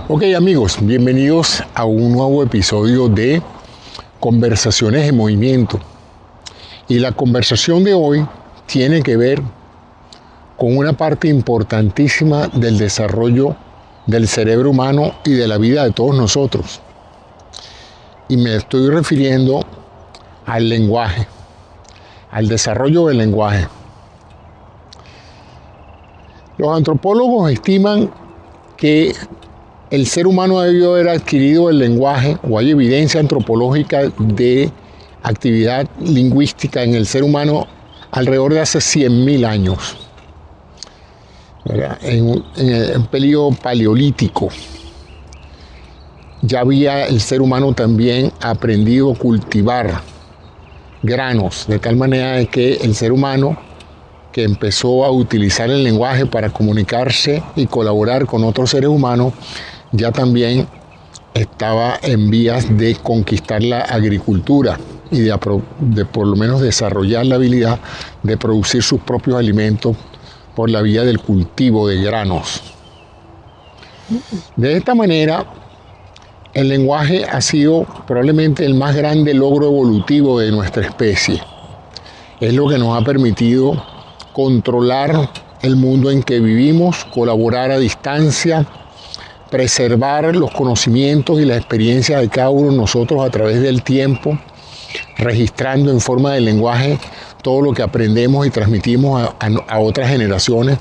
Ok amigos, bienvenidos a un nuevo episodio de Conversaciones en Movimiento. Y la conversación de hoy tiene que ver con una parte importantísima del desarrollo del cerebro humano y de la vida de todos nosotros. Y me estoy refiriendo al lenguaje, al desarrollo del lenguaje. Los antropólogos estiman que el ser humano ha debido haber adquirido el lenguaje, o hay evidencia antropológica de actividad lingüística en el ser humano alrededor de hace 100.000 años, en el periodo paleolítico. Ya había el ser humano también aprendido a cultivar granos, de tal manera de que el ser humano que empezó a utilizar el lenguaje para comunicarse y colaborar con otros seres humanos, ya también estaba en vías de conquistar la agricultura y de por lo menos desarrollar la habilidad de producir sus propios alimentos por la vía del cultivo de granos. De esta manera, el lenguaje ha sido probablemente el más grande logro evolutivo de nuestra especie. Es lo que nos ha permitido controlar el mundo en que vivimos, colaborar a distancia, preservar los conocimientos y la experiencia de cada uno de nosotros a través del tiempo, registrando en forma de lenguaje todo lo que aprendemos y transmitimos a otras generaciones,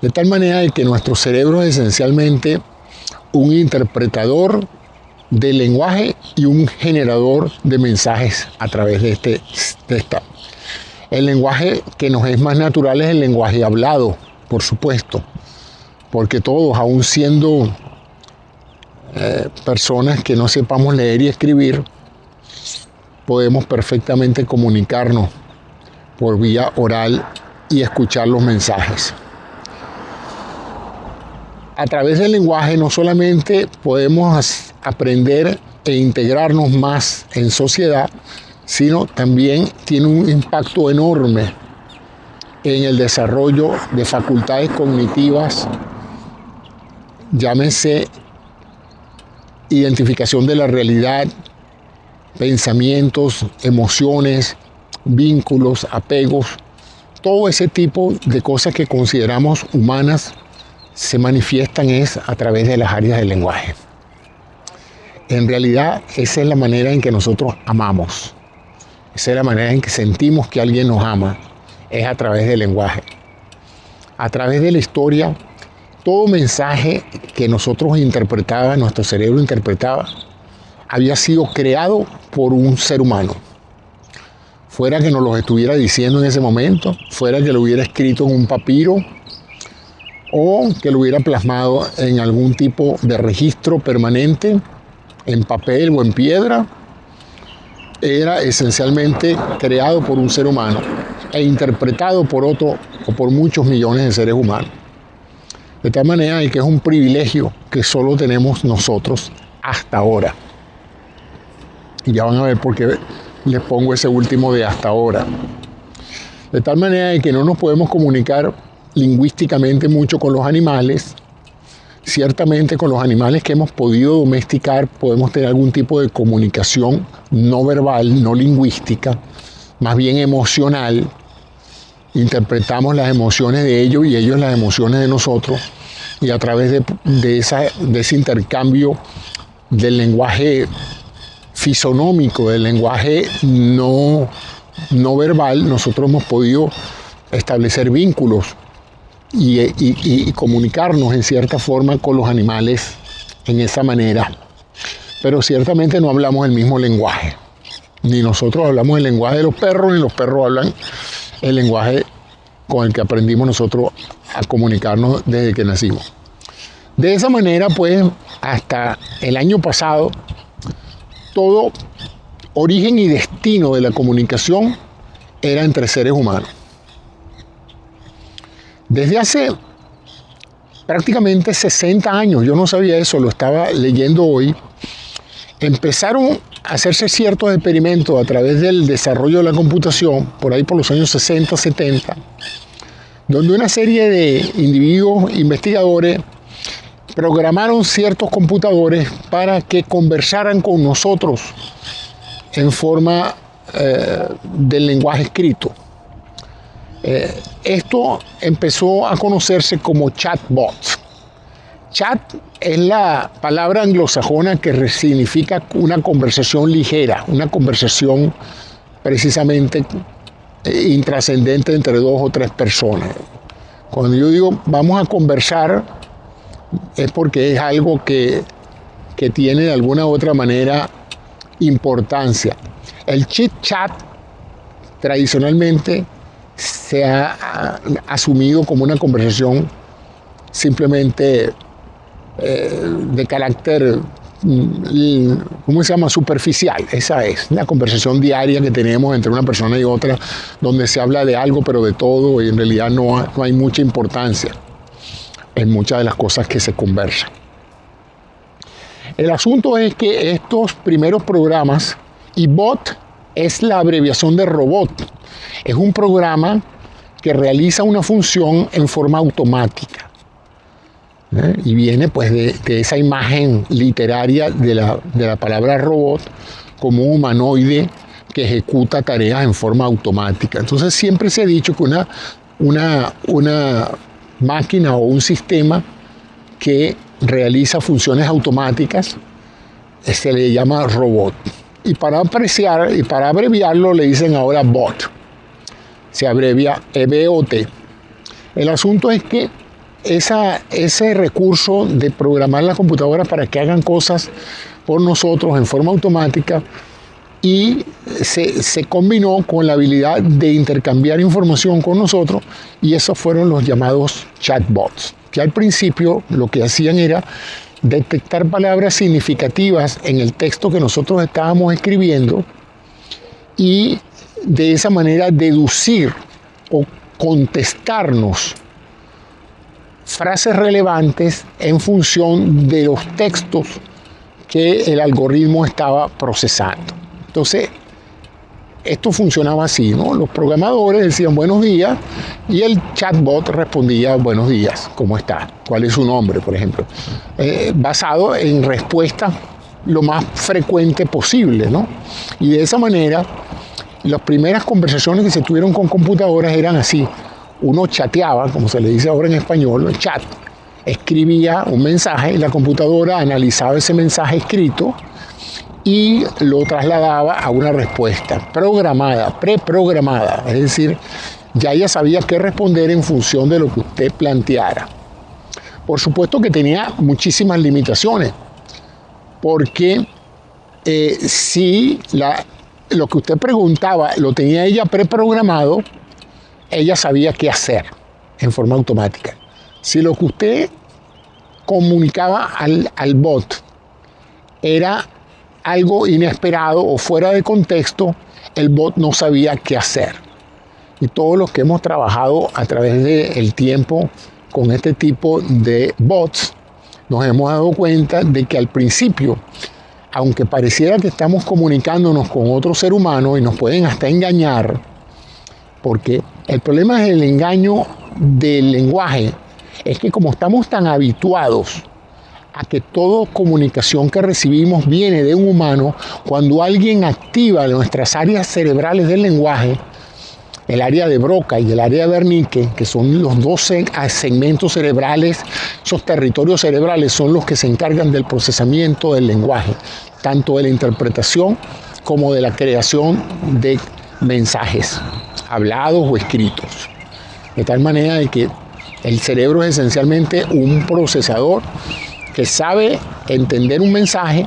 de tal manera de que nuestro cerebro es esencialmente un interpretador del lenguaje y un generador de mensajes a través de esta. El lenguaje que nos es más natural es el lenguaje hablado, por supuesto, porque todos, aun siendo personas que no sepamos leer y escribir, podemos perfectamente comunicarnos por vía oral y escuchar los mensajes. A través del lenguaje no solamente podemos aprender e integrarnos más en sociedad, sino también tiene un impacto enorme en el desarrollo de facultades cognitivas, llámese identificación de la realidad, pensamientos, emociones, vínculos, apegos, todo ese tipo de cosas que consideramos humanas se manifiestan a través de las áreas del lenguaje. En realidad, esa es la manera en que nosotros amamos. Esa es la manera en que sentimos que alguien nos ama, es a través del lenguaje. A través de la historia, todo mensaje que nosotros nuestro cerebro interpretaba, había sido creado por un ser humano. Fuera que nos lo estuviera diciendo en ese momento, fuera que lo hubiera escrito en un papiro, o que lo hubiera plasmado en algún tipo de registro permanente, en papel o en piedra, era esencialmente creado por un ser humano e interpretado por otro o por muchos millones de seres humanos. De tal manera que es un privilegio que solo tenemos nosotros hasta ahora. Y ya van a ver por qué les pongo ese último de hasta ahora. De tal manera que no nos podemos comunicar lingüísticamente mucho con los animales. Ciertamente con los animales que hemos podido domesticar podemos tener algún tipo de comunicación no verbal, no lingüística, más bien emocional. Interpretamos las emociones de ellos y ellos las emociones de nosotros, y a través de ese intercambio del lenguaje fisonómico, del lenguaje no verbal, nosotros hemos podido establecer vínculos y comunicarnos en cierta forma con los animales en esa manera. Pero ciertamente no hablamos el mismo lenguaje. Ni nosotros hablamos el lenguaje de los perros, ni los perros hablan el lenguaje con el que aprendimos nosotros a comunicarnos desde que nacimos. De esa manera, pues, hasta el año pasado, todo origen y destino de la comunicación era entre seres humanos. Desde hace prácticamente 60 años, yo no sabía eso, lo estaba leyendo hoy, empezaron a hacerse ciertos experimentos a través del desarrollo de la computación, por ahí por los años 60, 70, donde una serie de individuos investigadores programaron ciertos computadores para que conversaran con nosotros en forma del lenguaje escrito. Esto empezó a conocerse como chatbots. Chat es la palabra anglosajona que significa una conversación ligera, una conversación precisamente intrascendente entre dos o tres personas. Cuando yo digo vamos a conversar, es porque es algo que tiene de alguna u otra manera importancia. El chit chat tradicionalmente se ha asumido como una conversación simplemente de carácter, ¿cómo se llama? Superficial. Esa es una conversación diaria que tenemos entre una persona y otra, donde se habla de algo, pero de todo, y en realidad no hay mucha importancia en muchas de las cosas que se conversan. El asunto es que estos primeros programas, y bot es la abreviación de robot, es un programa que realiza una función en forma automática. Y viene pues de esa imagen literaria de la palabra robot como un humanoide que ejecuta tareas en forma automática. Entonces siempre se ha dicho que una máquina o un sistema que realiza funciones automáticas se le llama robot. Y para apreciar y para abreviarlo le dicen ahora bot. Se abrevia EBOT. El asunto es que ese recurso de programar la computadora para que hagan cosas por nosotros en forma automática y se combinó con la habilidad de intercambiar información con nosotros, y esos fueron los llamados chatbots, que al principio lo que hacían era detectar palabras significativas en el texto que nosotros estábamos escribiendo y de esa manera deducir o contestarnos frases relevantes en función de los textos que el algoritmo estaba procesando. Entonces, esto funcionaba así, ¿no? Los programadores decían buenos días y el chatbot respondía buenos días, ¿cómo está? ¿Cuál es su nombre, por ejemplo? Basado en respuestas lo más frecuente posible, ¿no? Y de esa manera, las primeras conversaciones que se tuvieron con computadoras eran así. Uno chateaba, como se le dice ahora en español, el chat. Escribía un mensaje y la computadora analizaba ese mensaje escrito y lo trasladaba a una respuesta programada, preprogramada. Es decir, ya ella sabía qué responder en función de lo que usted planteara. Por supuesto que tenía muchísimas limitaciones, porque si lo que usted preguntaba lo tenía ella preprogramado, ella sabía qué hacer en forma automática. Si lo que usted comunicaba al bot era algo inesperado o fuera de contexto, el bot no sabía qué hacer. Y todos los que hemos trabajado a través del tiempo con este tipo de bots, nos hemos dado cuenta de que al principio, aunque pareciera que estamos comunicándonos con otro ser humano y nos pueden hasta engañar, porque el problema es el engaño del lenguaje, es que como estamos tan habituados a que toda comunicación que recibimos viene de un humano, cuando alguien activa nuestras áreas cerebrales del lenguaje, el área de Broca y el área de Wernicke, que son los dos segmentos cerebrales, esos territorios cerebrales son los que se encargan del procesamiento del lenguaje, tanto de la interpretación como de la creación de mensajes hablados o escritos. De tal manera de que el cerebro es esencialmente un procesador que sabe entender un mensaje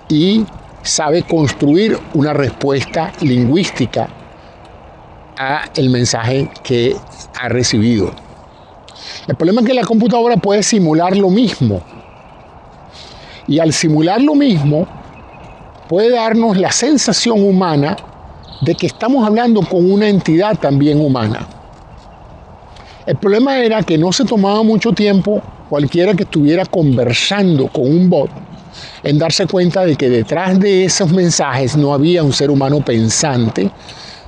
y sabe construir una respuesta lingüística a el mensaje que ha recibido. El problema es que la computadora puede simular lo mismo, y al simular lo mismo puede darnos la sensación humana de que estamos hablando con una entidad también humana. El problema era que no se tomaba mucho tiempo cualquiera que estuviera conversando con un bot en darse cuenta de que detrás de esos mensajes no había un ser humano pensante,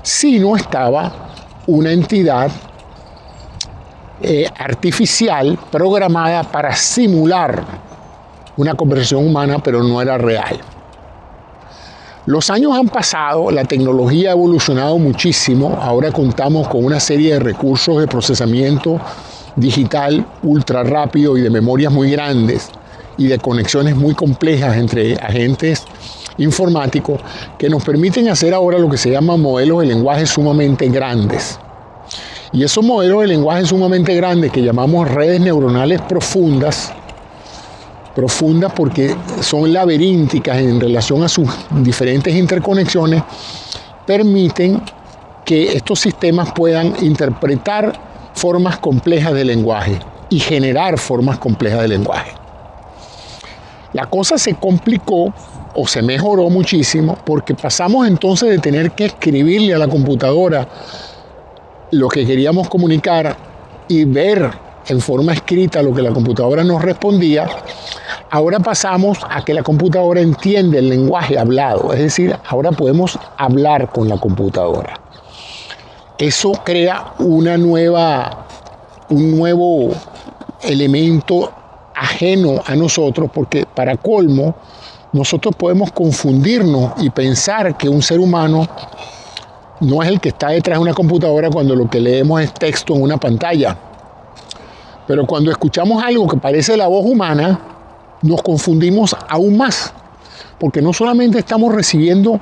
sino estaba una entidad artificial programada para simular una conversación humana, pero no era real. Los años han pasado, la tecnología ha evolucionado muchísimo, ahora contamos con una serie de recursos de procesamiento digital ultra rápido y de memorias muy grandes y de conexiones muy complejas entre agentes informáticos que nos permiten hacer ahora lo que se llama modelos de lenguaje sumamente grandes. Y esos modelos de lenguaje sumamente grandes que llamamos redes neuronales profundas porque son laberínticas en relación a sus diferentes interconexiones, permiten que estos sistemas puedan interpretar formas complejas de lenguaje y generar formas complejas de lenguaje. La cosa se complicó o se mejoró muchísimo porque pasamos entonces de tener que escribirle a la computadora lo que queríamos comunicar y ver en forma escrita lo que la computadora nos respondía. Ahora pasamos a que la computadora entiende el lenguaje hablado, es decir, ahora podemos hablar con la computadora. Eso crea un nuevo elemento ajeno a nosotros, porque para colmo, nosotros podemos confundirnos y pensar que un ser humano no es el que está detrás de una computadora cuando lo que leemos es texto en una pantalla. Pero cuando escuchamos algo que parece la voz humana, nos confundimos aún más, porque no solamente estamos recibiendo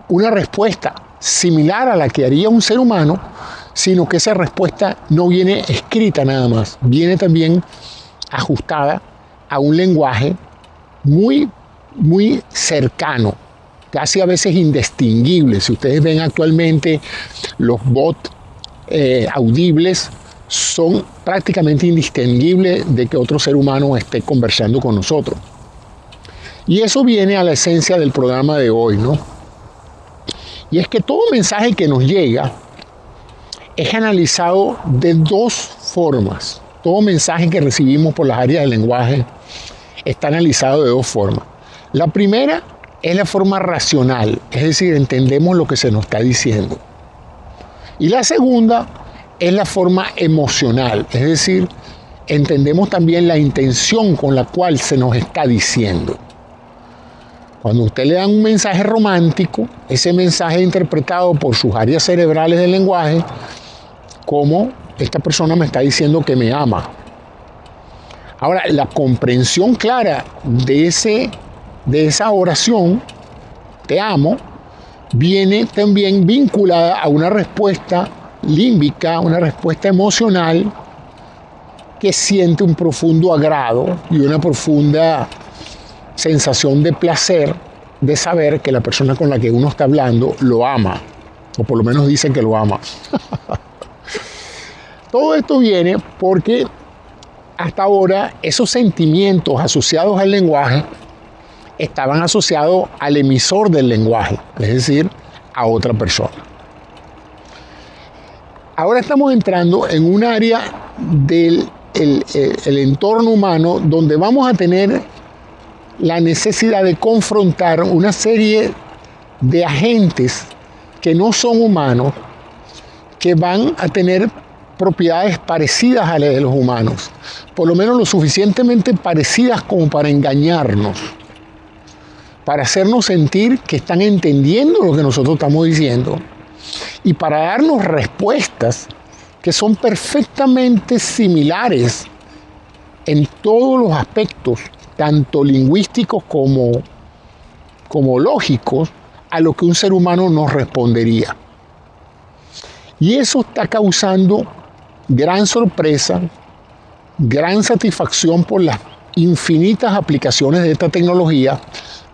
una respuesta similar a la que haría un ser humano, sino que esa respuesta no viene escrita nada más, viene también ajustada a un lenguaje muy, muy cercano, casi a veces indistinguible. Si ustedes ven actualmente los bots audibles, son prácticamente indistinguibles de que otro ser humano esté conversando con nosotros. Y eso viene a la esencia del programa de hoy, ¿no? Y es que todo mensaje que nos llega es analizado de dos formas. Todo mensaje que recibimos por las áreas del lenguaje está analizado de dos formas. La primera es la forma racional, es decir, entendemos lo que se nos está diciendo. Y la segunda es la forma emocional, es decir, entendemos también la intención con la cual se nos está diciendo. Cuando usted le da un mensaje romántico, ese mensaje es interpretado por sus áreas cerebrales del lenguaje como esta persona me está diciendo que me ama. Ahora, la comprensión clara de esa oración, te amo, viene también vinculada a una respuesta límbica, una respuesta emocional que siente un profundo agrado y una profunda sensación de placer de saber que la persona con la que uno está hablando lo ama, o por lo menos dice que lo ama. Todo esto viene porque hasta ahora esos sentimientos asociados al lenguaje estaban asociados al emisor del lenguaje, es decir, a otra persona. Ahora estamos entrando en un área del el entorno humano donde vamos a tener la necesidad de confrontar una serie de agentes que no son humanos, que van a tener propiedades parecidas a las de los humanos, por lo menos lo suficientemente parecidas como para engañarnos, para hacernos sentir que están entendiendo lo que nosotros estamos diciendo y para darnos respuestas que son perfectamente similares en todos los aspectos, tanto lingüísticos como lógicos, a lo que un ser humano nos respondería. Y eso está causando gran sorpresa, gran satisfacción por las infinitas aplicaciones de esta tecnología,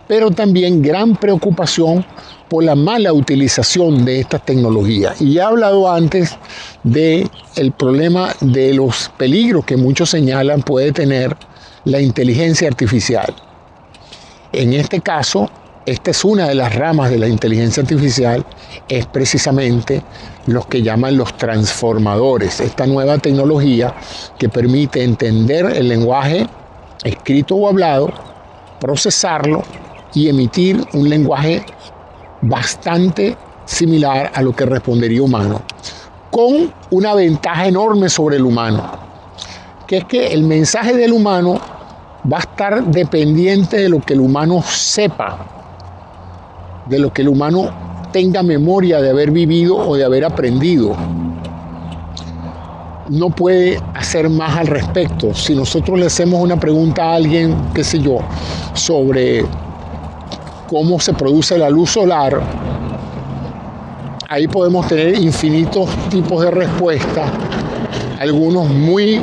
pero también gran preocupación por la mala utilización de estas tecnologías. Y ya he hablado antes del problema de los peligros que muchos señalan puede tener la inteligencia artificial. En este caso, esta es una de las ramas de la inteligencia artificial, es precisamente los que llaman los transformadores, esta nueva tecnología que permite entender el lenguaje escrito o hablado, procesarlo y emitir un lenguaje bastante similar a lo que respondería humano. con una ventaja enorme sobre el humano, que es que el mensaje del humano va a estar dependiente de lo que el humano sepa, de lo que el humano tenga memoria de haber vivido o de haber aprendido. No puede hacer más al respecto. Si nosotros le hacemos una pregunta a alguien, qué sé yo, sobre cómo se produce la luz solar, ahí podemos tener infinitos tipos de respuestas, algunos muy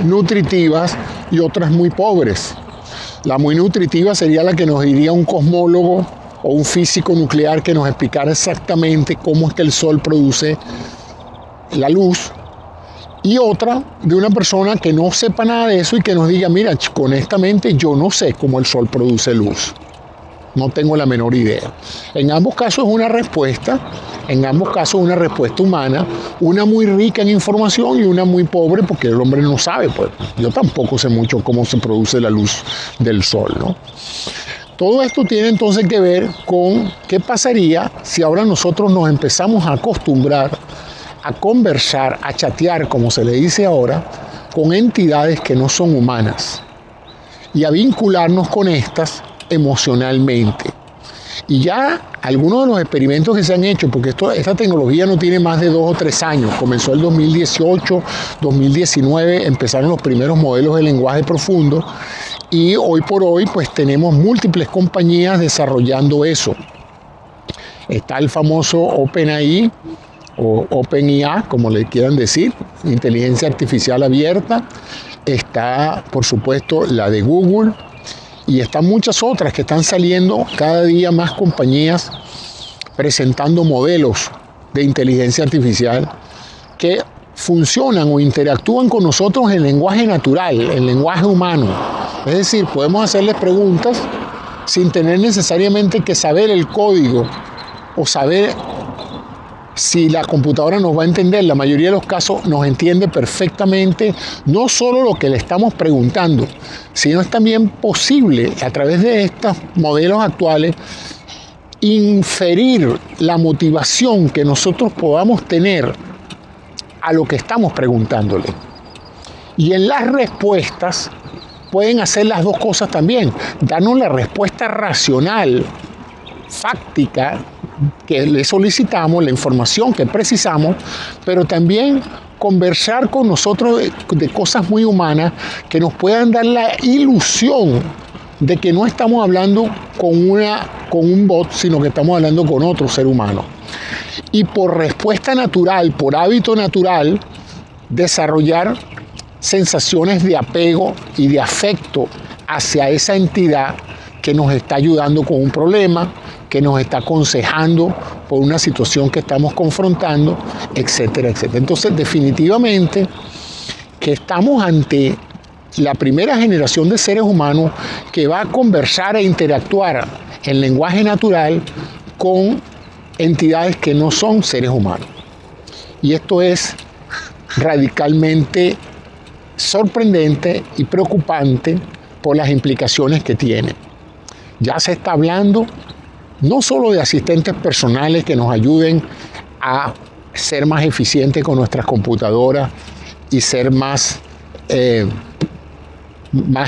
nutritivas y otras muy pobres. La muy nutritiva sería la que nos diría un cosmólogo o un físico nuclear que nos explicara exactamente cómo es que el Sol produce la luz, y otra de una persona que no sepa nada de eso y que nos diga, mira, honestamente yo no sé cómo el Sol produce luz, no tengo la menor idea. En ambos casos es una respuesta, en ambos casos es una respuesta humana, una muy rica en información y una muy pobre porque el hombre no sabe, pues yo tampoco sé mucho cómo se produce la luz del Sol, ¿no? Todo esto tiene entonces que ver con qué pasaría si ahora nosotros nos empezamos a acostumbrar a conversar, a chatear, como se le dice ahora, con entidades que no son humanas y a vincularnos con estas emocionalmente. Y ya algunos de los experimentos que se han hecho, porque esta tecnología no tiene más de 2 o 3 años, comenzó el 2018, 2019, empezaron los primeros modelos de lenguaje profundo y hoy por hoy pues tenemos múltiples compañías desarrollando eso. Está el famoso OpenAI, o OpenIA, como le quieran decir, inteligencia artificial abierta. Está, por supuesto, la de Google, y están muchas otras que están saliendo cada día más compañías presentando modelos de inteligencia artificial que funcionan o interactúan con nosotros en lenguaje natural, en lenguaje humano. Es decir, podemos hacerles preguntas sin tener necesariamente que saber el código o saber si la computadora nos va a entender. La mayoría de los casos nos entiende perfectamente, no solo lo que le estamos preguntando, sino es también posible, a través de estos modelos actuales, inferir la motivación que nosotros podamos tener a lo que estamos preguntándole. Y en las respuestas pueden hacer las dos cosas también, darnos la respuesta racional, fáctica, que le solicitamos, la información que precisamos, pero también conversar con nosotros de cosas muy humanas que nos puedan dar la ilusión de que no estamos hablando con un bot, sino que estamos hablando con otro ser humano. Y por respuesta natural, por hábito natural, desarrollar sensaciones de apego y de afecto hacia esa entidad que nos está ayudando con un problema, que nos está aconsejando por una situación que estamos confrontando, etcétera, etcétera. Entonces, definitivamente que estamos ante la primera generación de seres humanos que va a conversar e interactuar en lenguaje natural con entidades que no son seres humanos. Y esto es radicalmente sorprendente y preocupante por las implicaciones que tiene. Ya se está hablando no solo de asistentes personales que nos ayuden a ser más eficientes con nuestras computadoras y ser más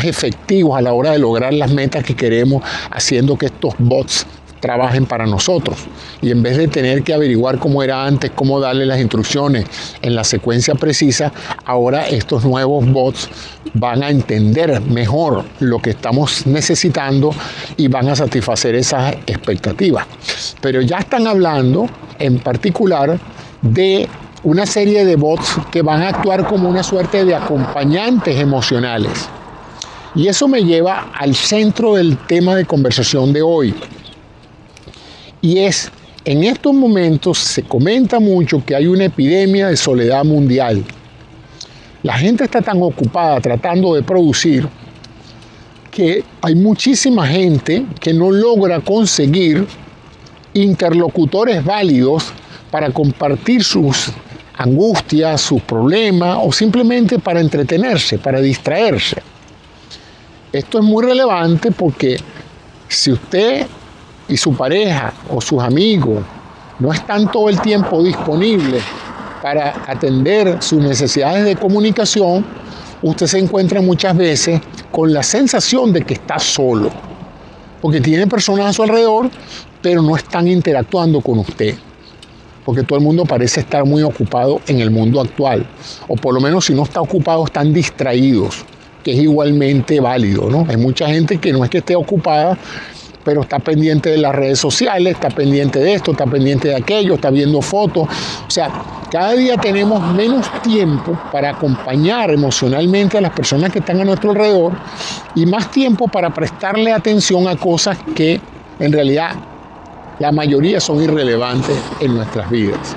efectivos a la hora de lograr las metas que queremos, haciendo que estos bots trabajen para nosotros. Y en vez de tener que averiguar cómo era antes, cómo darle las instrucciones en la secuencia precisa, ahora estos nuevos bots van a entender mejor lo que estamos necesitando y van a satisfacer esas expectativas. Pero ya están hablando en particular de una serie de bots que van a actuar como una suerte de acompañantes emocionales. Y eso me lleva al centro del tema de conversación de hoy. Y es, en estos momentos se comenta mucho que hay una epidemia de soledad mundial. La gente está tan ocupada tratando de producir que hay muchísima gente que no logra conseguir interlocutores válidos para compartir sus angustias, sus problemas o simplemente para entretenerse, para distraerse. Esto es muy relevante porque si usted y su pareja o sus amigos no están todo el tiempo disponibles para atender sus necesidades de comunicación, usted se encuentra muchas veces con la sensación de que está solo, porque tiene personas a su alrededor, pero no están interactuando con usted, porque todo el mundo parece estar muy ocupado en el mundo actual, o por lo menos si no está ocupado, están distraídos, que es igualmente válido, ¿no? Hay mucha gente que no es que esté ocupada, pero está pendiente de las redes sociales, está pendiente de esto, está pendiente de aquello, está viendo fotos. O sea, cada día tenemos menos tiempo para acompañar emocionalmente a las personas que están a nuestro alrededor y más tiempo para prestarle atención a cosas que en realidad la mayoría son irrelevantes en nuestras vidas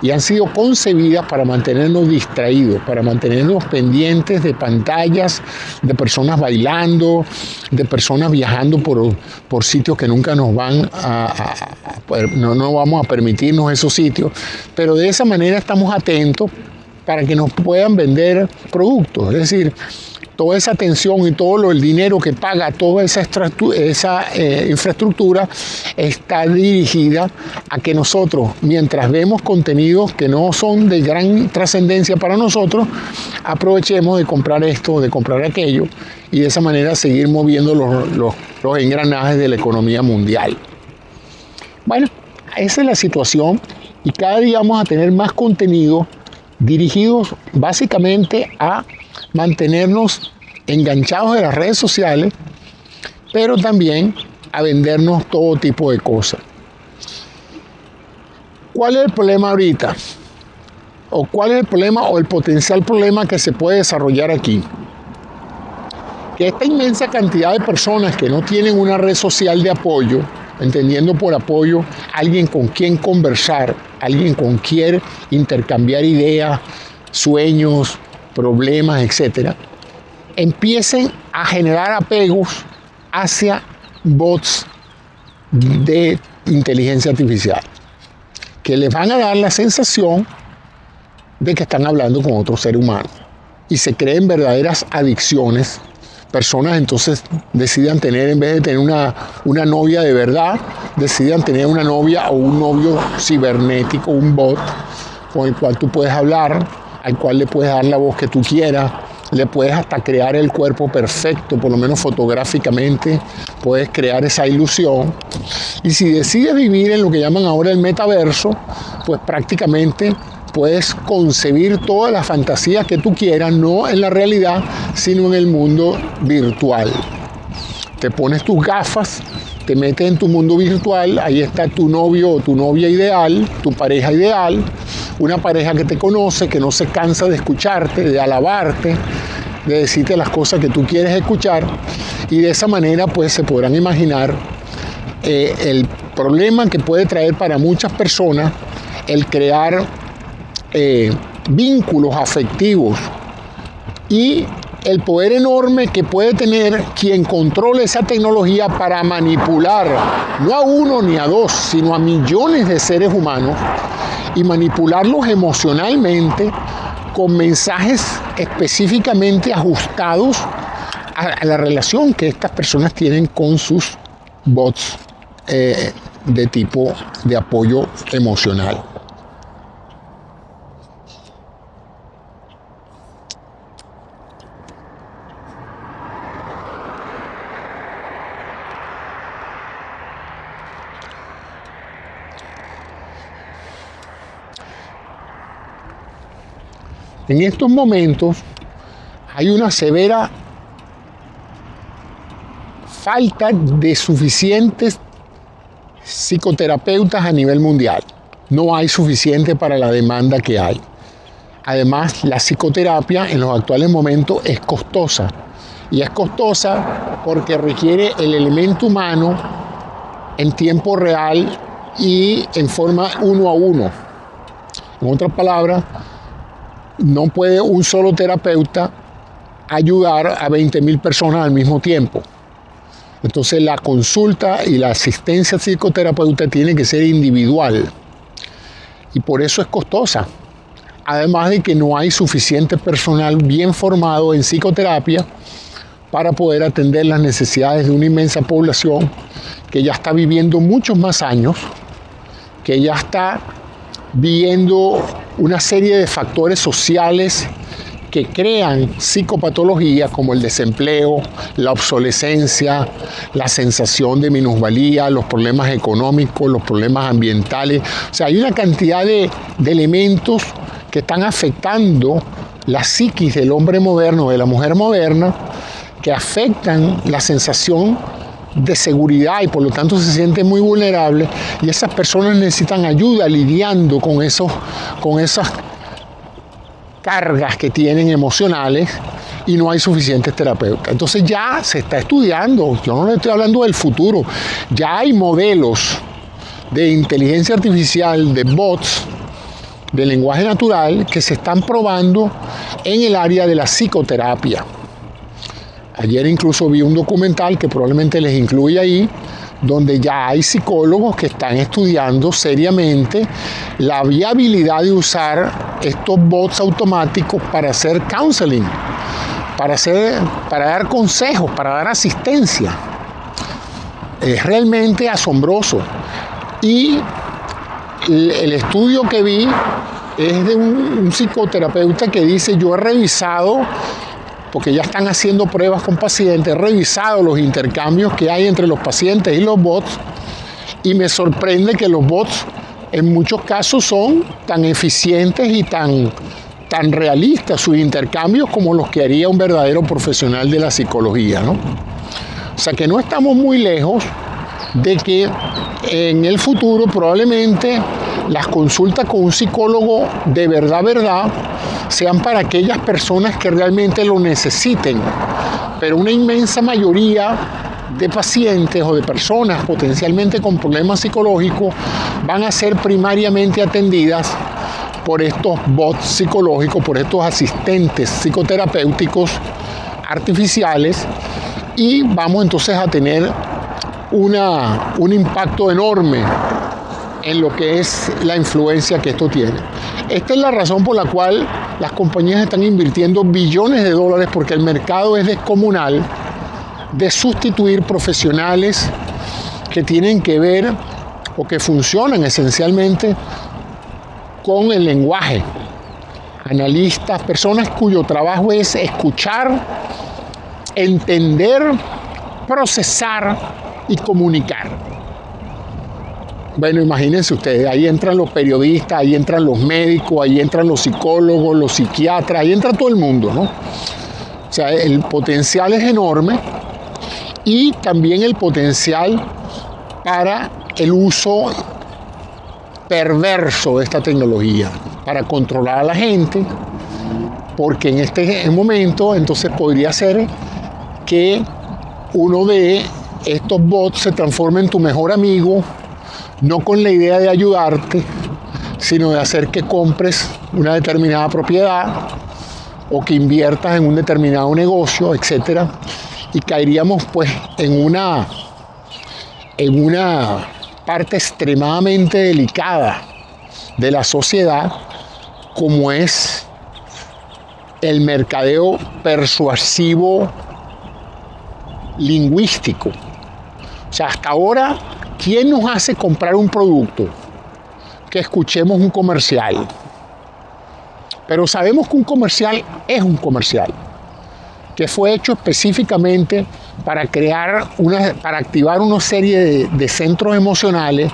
y han sido concebidas para mantenernos distraídos, para mantenernos pendientes de pantallas, de personas bailando, de personas viajando por sitios que nunca nos van no vamos a permitirnos esos sitios, pero de esa manera estamos atentos para que nos puedan vender productos, es decir, toda esa atención y todo el dinero que paga toda esa infraestructura está dirigida a que nosotros, mientras vemos contenidos que no son de gran trascendencia para nosotros, aprovechemos de comprar esto, de comprar aquello y de esa manera seguir moviendo los engranajes de la economía mundial. Bueno, esa es la situación y cada día vamos a tener más contenido dirigidos básicamente a mantenernos enganchados de las redes sociales, pero también a vendernos todo tipo de cosas. ¿Cuál es el problema ahorita? ¿O cuál es el problema o el potencial problema que se puede desarrollar aquí? Que esta inmensa cantidad de personas que no tienen una red social de apoyo, entendiendo por apoyo alguien con quien conversar, alguien con quien intercambiar ideas, sueños, problemas, etcétera, empiecen a generar apegos hacia bots de inteligencia artificial, que les van a dar la sensación de que están hablando con otro ser humano y se creen verdaderas adicciones. Personas entonces decidan tener, en vez de tener una novia de verdad, decidan tener una novia o un novio cibernético, un bot, con el cual tú puedes hablar, al cual le puedes dar la voz que tú quieras, le puedes hasta crear el cuerpo perfecto, por lo menos fotográficamente, puedes crear esa ilusión. Y si decides vivir en lo que llaman ahora el metaverso, pues prácticamente puedes concebir todas las fantasías que tú quieras, no en la realidad, sino en el mundo virtual. Te pones tus gafas, te metes en tu mundo virtual, ahí está tu novio o tu novia ideal, tu pareja ideal, una pareja que te conoce, que no se cansa de escucharte, de alabarte, de decirte las cosas que tú quieres escuchar, y de esa manera pues se podrán imaginar el problema que puede traer para muchas personas el crear vínculos afectivos y el poder enorme que puede tener quien controle esa tecnología para manipular no a uno ni a dos, sino a millones de seres humanos y manipularlos emocionalmente con mensajes específicamente ajustados a la relación que estas personas tienen con sus bots de tipo de apoyo emocional. En estos momentos hay una severa falta de suficientes psicoterapeutas a nivel mundial. No hay suficiente para la demanda que hay. Además, la psicoterapia en los actuales momentos es costosa. Y es costosa porque requiere el elemento humano en tiempo real y en forma uno a uno. En otras palabras, no puede un solo terapeuta ayudar a 20.000 personas al mismo tiempo. Entonces la consulta y la asistencia psicoterapeuta tiene que ser individual y por eso es costosa. Además de que no hay suficiente personal bien formado en psicoterapia para poder atender las necesidades de una inmensa población que ya está viviendo muchos más años que ya está viendo una serie de factores sociales que crean psicopatologías como el desempleo, la obsolescencia, la sensación de minusvalía, los problemas económicos, los problemas ambientales. O sea, hay una cantidad de elementos que están afectando la psiquis del hombre moderno, de la mujer moderna, que afectan la sensación de seguridad y por lo tanto se sienten muy vulnerables, y esas personas necesitan ayuda lidiando con esas cargas que tienen emocionales, y no hay suficientes terapeutas. Entonces ya se está estudiando, yo no le estoy hablando del futuro, ya hay modelos de inteligencia artificial, de bots, de lenguaje natural, que se están probando en el área de la psicoterapia. Ayer incluso vi un documental que probablemente les incluye ahí, donde ya hay psicólogos que están estudiando seriamente la viabilidad de usar estos bots automáticos para hacer counseling, para dar consejos, para dar asistencia. Es realmente asombroso. Y el estudio que vi es de un psicoterapeuta que dice: yo he revisado, porque ya están haciendo pruebas con pacientes, he revisado los intercambios que hay entre los pacientes y los bots, y me sorprende que los bots en muchos casos son tan eficientes y tan realistas sus intercambios como los que haría un verdadero profesional de la psicología, ¿no? O sea que no estamos muy lejos de que en el futuro probablemente las consultas con un psicólogo de verdad sean para aquellas personas que realmente lo necesiten, pero una inmensa mayoría de pacientes o de personas potencialmente con problemas psicológicos van a ser primariamente atendidas por estos bots psicológicos, por estos asistentes psicoterapéuticos artificiales, y vamos entonces a tener un impacto enorme en lo que es la influencia que esto tiene. Esta es la razón por la cual las compañías están invirtiendo billones de dólares, porque el mercado es descomunal de sustituir profesionales que tienen que ver o que funcionan esencialmente con el lenguaje. Analistas, personas cuyo trabajo es escuchar, entender, procesar y comunicar. Bueno, imagínense ustedes, ahí entran los periodistas, ahí entran los médicos, ahí entran los psicólogos, los psiquiatras, ahí entra todo el mundo, ¿no? O sea, el potencial es enorme, y también el potencial para el uso perverso de esta tecnología, para controlar a la gente, porque en este momento entonces podría ser que uno de estos bots se transforme en tu mejor amigo, no con la idea de ayudarte, sino de hacer que compres una determinada propiedad o que inviertas en un determinado negocio, etcétera, y caeríamos pues en una parte extremadamente delicada de la sociedad, como es el mercadeo persuasivo lingüístico. O sea, hasta ahora, ¿quién nos hace comprar un producto? Que escuchemos un comercial. Pero sabemos que un comercial es un comercial, que fue hecho específicamente para activar una serie de centros emocionales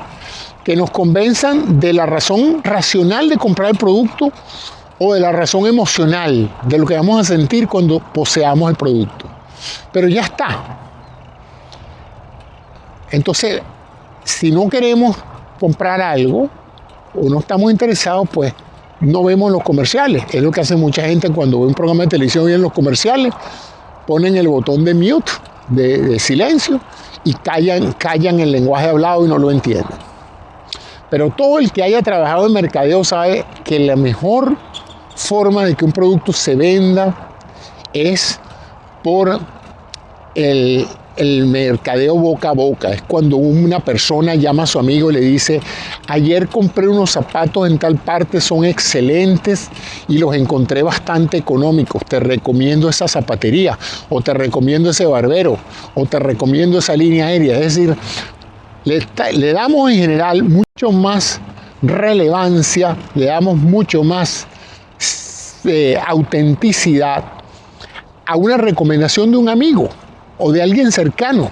que nos convenzan de la razón racional de comprar el producto o de la razón emocional de lo que vamos a sentir cuando poseamos el producto. Pero ya está. Entonces, si no queremos comprar algo o no estamos interesados, pues no vemos los comerciales. Es lo que hace mucha gente cuando ve un programa de televisión y en los comerciales ponen el botón de mute, de silencio, y callan el lenguaje hablado y no lo entienden. Pero todo el que haya trabajado en mercadeo sabe que la mejor forma de que un producto se venda es por el mercadeo boca a boca. Es cuando una persona llama a su amigo y le dice: ayer compré unos zapatos en tal parte, son excelentes y los encontré bastante económicos, te recomiendo esa zapatería, o te recomiendo ese barbero, o te recomiendo esa línea aérea. Es decir, le damos en general mucha mucho más relevancia, le damos mucho más autenticidad a una recomendación de un amigo o de alguien cercano.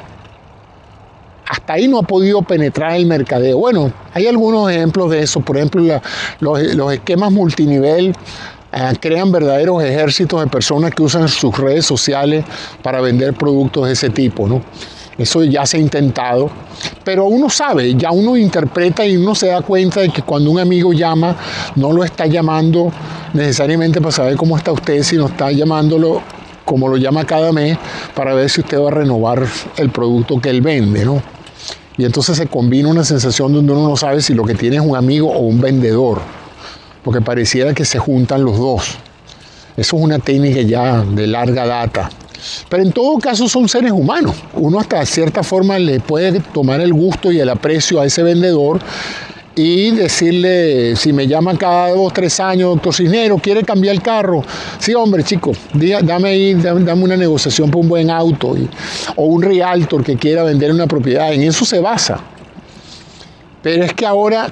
Hasta ahí no ha podido penetrar el mercadeo. Bueno, hay algunos ejemplos de eso. Por ejemplo, los esquemas multinivel crean verdaderos ejércitos de personas que usan sus redes sociales para vender productos de ese tipo, ¿no? Eso ya se ha intentado, pero uno sabe, ya uno interpreta y uno se da cuenta de que cuando un amigo llama, no lo está llamando necesariamente para saber cómo está usted, sino está llamándolo como lo llama cada mes para ver si usted va a renovar el producto que él vende, ¿no? Y entonces se combina una sensación donde uno no sabe si lo que tiene es un amigo o un vendedor, porque pareciera que se juntan los dos. Eso es una técnica ya de larga data. Pero en todo caso son seres humanos. Uno hasta cierta forma le puede tomar el gusto y el aprecio a ese vendedor y decirle, si me llama cada 2 o 3 años, doctor Cisneros, ¿quiere cambiar el carro? Sí, hombre, chico, dame una negociación por un buen auto, o un realtor que quiera vender una propiedad. En eso se basa. Pero es que ahora,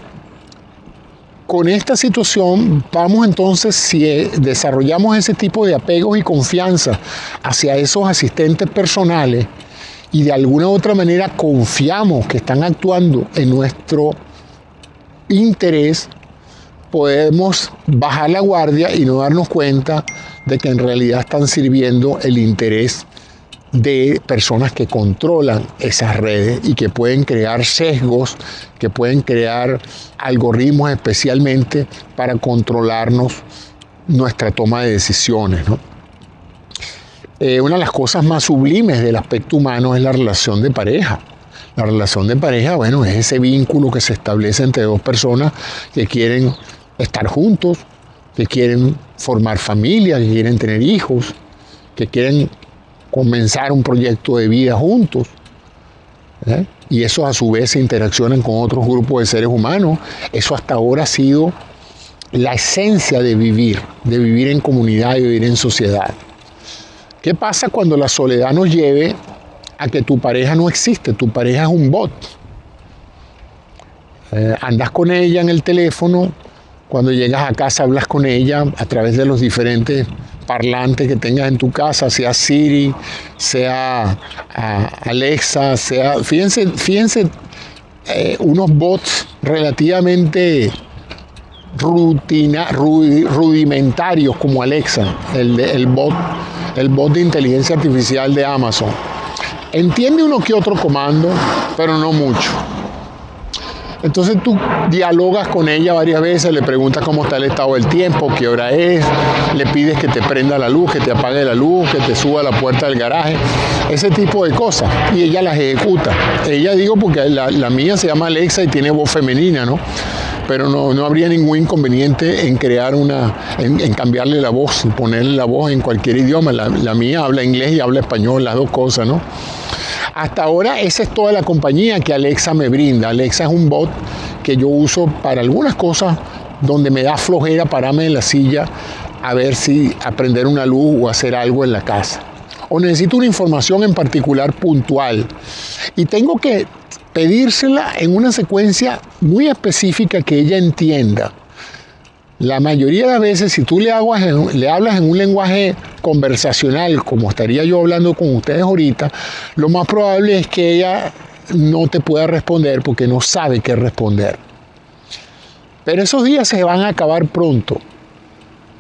con esta situación, vamos entonces, si desarrollamos ese tipo de apegos y confianza hacia esos asistentes personales y de alguna u otra manera confiamos que están actuando en nuestro interés, podemos bajar la guardia y no darnos cuenta de que en realidad están sirviendo el interés de personas que controlan esas redes y que pueden crear sesgos, que pueden crear algoritmos especialmente para controlarnos nuestra toma de decisiones, ¿no? Una de las cosas más sublimes del aspecto humano es la relación de pareja. La relación de pareja, bueno, es ese vínculo que se establece entre dos personas que quieren estar juntos, que quieren formar familia, que quieren tener hijos, que quieren comenzar un proyecto de vida juntos, ¿eh? Y eso a su vez se interaccionan con otros grupos de seres humanos. Eso hasta ahora ha sido la esencia de vivir en comunidad y vivir en sociedad. ¿Qué pasa cuando la soledad nos lleve a que tu pareja no existe? Tu pareja es un bot. Andas con ella en el teléfono, cuando llegas a casa hablas con ella a través de los diferentes parlantes que tengas en tu casa, sea Siri, sea Alexa, sea... Fíjense unos bots relativamente rudimentarios como Alexa, el bot de inteligencia artificial de Amazon. Entiende uno que otro comando, pero no mucho. Entonces tú dialogas con ella varias veces, le preguntas cómo está el estado del tiempo, qué hora es, le pides que te prenda la luz, que te apague la luz, que te suba a la puerta del garaje, ese tipo de cosas, y ella las ejecuta. Ella, digo, porque la mía se llama Alexa y tiene voz femenina, ¿no? Pero no habría ningún inconveniente en crear en cambiarle la voz, ponerle la voz en cualquier idioma. La mía habla inglés y habla español, las dos cosas, ¿no? Hasta ahora esa es toda la compañía que Alexa me brinda. Alexa es un bot que yo uso para algunas cosas donde me da flojera pararme en la silla a ver si prender una luz o hacer algo en la casa. O necesito una información en particular puntual y tengo que pedírsela en una secuencia muy específica que ella entienda. La mayoría de las veces, si tú le hablas en un lenguaje conversacional, como estaría yo hablando con ustedes ahorita, lo más probable es que ella no te pueda responder porque no sabe qué responder. Pero esos días se van a acabar pronto.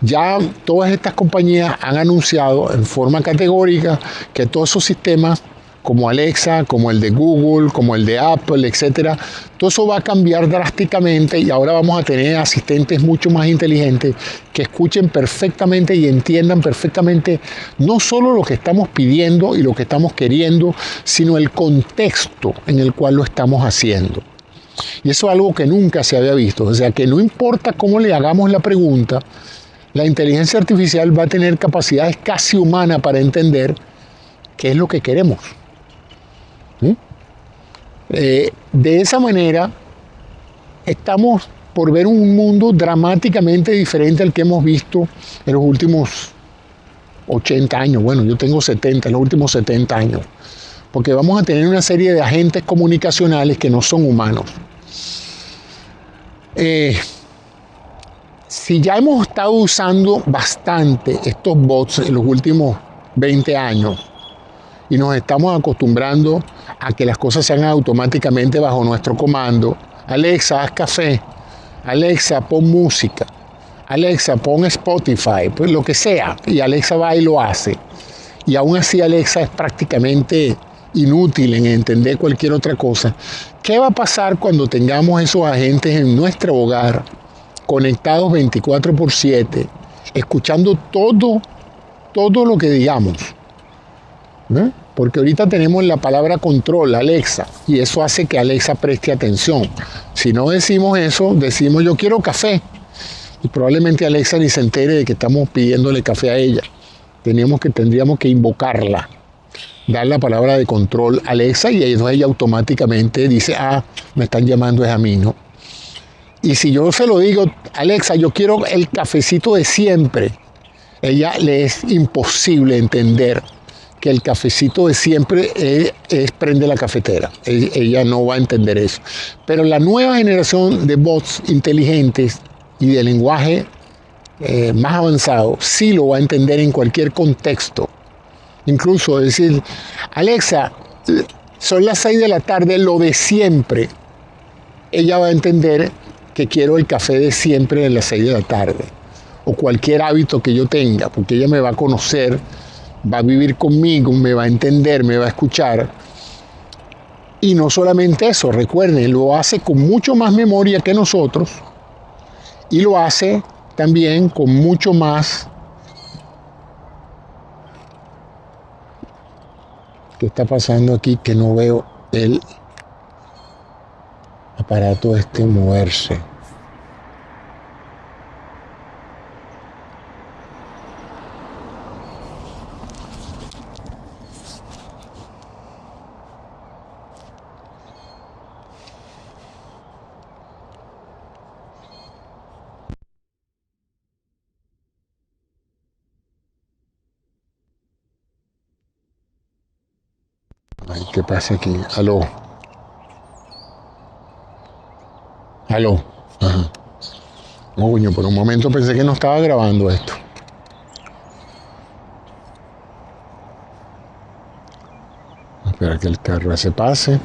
Ya todas estas compañías han anunciado en forma categórica que todos esos sistemas, como Alexa, como el de Google, como el de Apple, etcétera, todo eso va a cambiar drásticamente y ahora vamos a tener asistentes mucho más inteligentes que escuchen perfectamente y entiendan perfectamente no solo lo que estamos pidiendo y lo que estamos queriendo, sino el contexto en el cual lo estamos haciendo. Y eso es algo que nunca se había visto. O sea, que no importa cómo le hagamos la pregunta, la inteligencia artificial va a tener capacidades casi humanas para entender qué es lo que queremos. De esa manera estamos por ver un mundo dramáticamente diferente al que hemos visto en los últimos 80 años. Bueno, yo tengo 70, en los últimos 70 años. Porque vamos a tener una serie de agentes comunicacionales que no son humanos. Eh, si ya hemos estado usando bastante estos bots en los últimos 20 años y nos estamos acostumbrando a que las cosas se hagan automáticamente bajo nuestro comando, Alexa, haz café, Alexa, pon música, Alexa, pon Spotify, pues lo que sea, y Alexa va y lo hace. Y aún así Alexa es prácticamente inútil en entender cualquier otra cosa. ¿Qué va a pasar cuando tengamos esos agentes en nuestro hogar, conectados 24/7, escuchando todo lo que digamos? ¿No? Porque ahorita tenemos la palabra control, Alexa, y eso hace que Alexa preste atención. Si no decimos eso, decimos yo quiero café, y probablemente Alexa ni se entere de que estamos pidiéndole café a ella. Tendríamos que invocarla, dar la palabra de control Alexa, y ella automáticamente dice, me están llamando es a mí, ¿no? Y si yo se lo digo, Alexa, yo quiero el cafecito de siempre, ella le es imposible entender que el cafecito de siempre es prende la cafetera. Ella no va a entender eso. Pero la nueva generación de bots inteligentes y de lenguaje más avanzado sí lo va a entender en cualquier contexto. Incluso decir, Alexa, son las 6 de la tarde, lo de siempre. Ella va a entender que quiero el café de siempre a las 6 de la tarde. O cualquier hábito que yo tenga, porque ella me va a conocer, va a vivir conmigo, me va a entender, me va a escuchar. Y no solamente eso, recuerden, lo hace con mucho más memoria que nosotros y lo hace también con mucho más. ¿Qué está pasando aquí? Que no veo el aparato moverse. Ay, ¿qué pasa aquí? Aló. Aló. Ajá. No, coño, por un momento pensé que no estaba grabando esto. Espera que el carro se pase.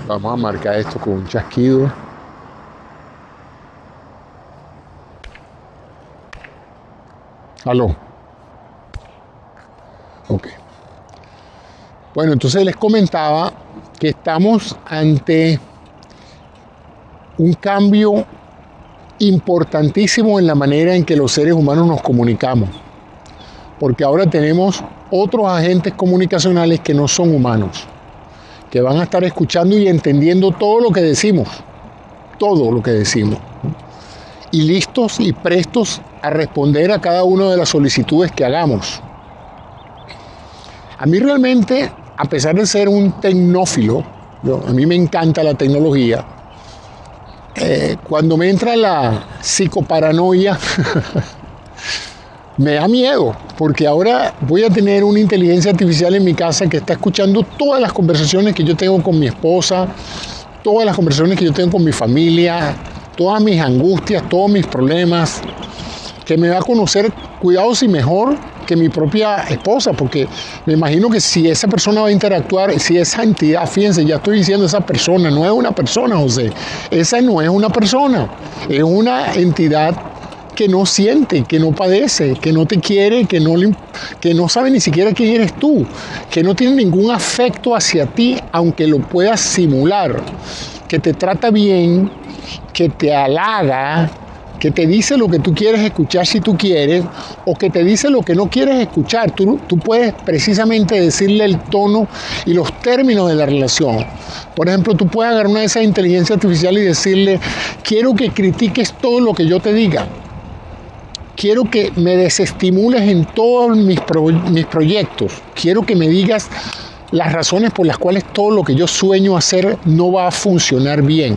Vamos a marcar esto con un chasquido. Aló. Ok. Bueno, entonces les comentaba que estamos ante un cambio importantísimo en la manera en que los seres humanos nos comunicamos. Porque ahora tenemos otros agentes comunicacionales que no son humanos, que van a estar escuchando y entendiendo todo lo que decimos, y listos y prestos a responder a cada una de las solicitudes que hagamos. A mí realmente, a pesar de ser un tecnófilo, a mí me encanta la tecnología, cuando me entra la psicoparanoia, me da miedo, porque ahora voy a tener una inteligencia artificial en mi casa que está escuchando todas las conversaciones que yo tengo con mi esposa, todas las conversaciones que yo tengo con mi familia, todas mis angustias, todos mis problemas, que me va a conocer, cuidado si mejor que mi propia esposa, porque me imagino que si esa persona va a interactuar, si esa entidad, fíjense, ya estoy diciendo esa persona, no es una persona, José, esa no es una persona, es una entidad que no siente, que no padece, que no te quiere, que no sabe ni siquiera quién eres tú, que no tiene ningún afecto hacia ti, aunque lo puedas simular, que te trata bien, que te halaga, que te dice lo que tú quieres escuchar si tú quieres, o que te dice lo que no quieres escuchar. Tú puedes precisamente decirle el tono y los términos de la relación. Por ejemplo, tú puedes agarrar una de esas inteligencias artificiales y decirle, quiero que critiques todo lo que yo te diga. Quiero que me desestimules en todos mis proyectos. Quiero que me digas las razones por las cuales todo lo que yo sueño hacer no va a funcionar bien.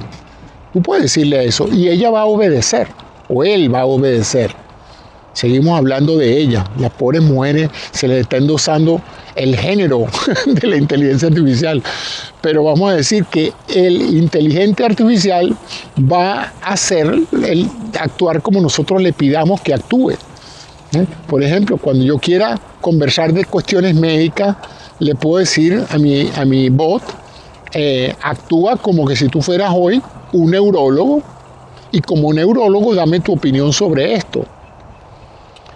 Tú puedes decirle eso y ella va a obedecer, o él va a obedecer. Seguimos hablando de ella. Las pobres mujeres se les está endosando el género de la inteligencia artificial. Pero vamos a decir que el inteligente artificial va a actuar como nosotros le pidamos que actúe. Por ejemplo, cuando yo quiera conversar de cuestiones médicas, le puedo decir a mi bot, actúa como que si tú fueras hoy un neurólogo y como neurólogo dame tu opinión sobre esto.